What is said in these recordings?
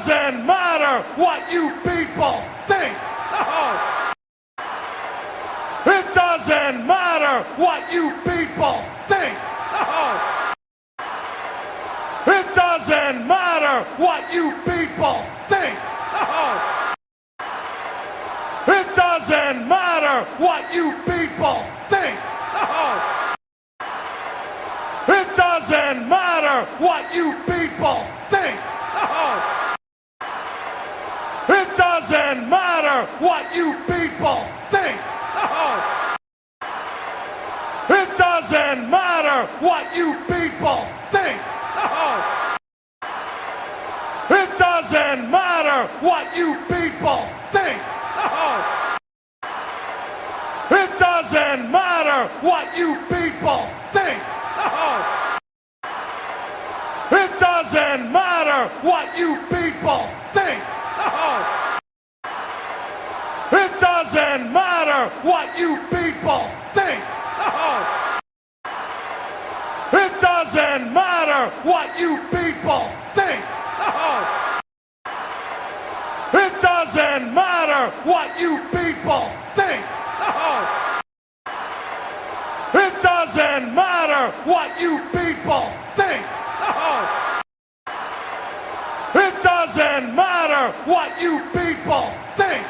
doesn't matter what you people think. It doesn't matter what you people think. It doesn't matter what you people think. It doesn't matter what you people think. It doesn't matter what you people think. It doesn't matter what you people think. It doesn't matter what you people think. It doesn't matter what you people think. It doesn't matter what you people think. It doesn't matter what you people think. It doesn't matter what you people think. It doesn't matter what you people think. It doesn't matter what you people think. It doesn't matter what you people think. It doesn't matter what you people think.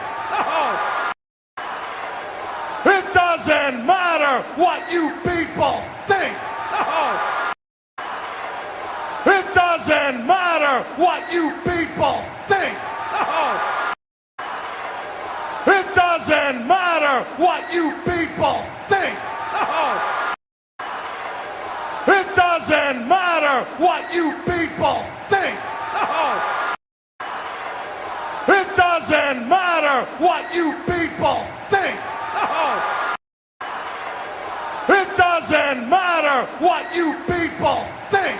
It doesn't matter what you people think. It doesn't matter what you people think. It doesn't matter what you people think. It doesn't matter what you people think. It doesn't matter what you people think. It doesn't matter what you people think.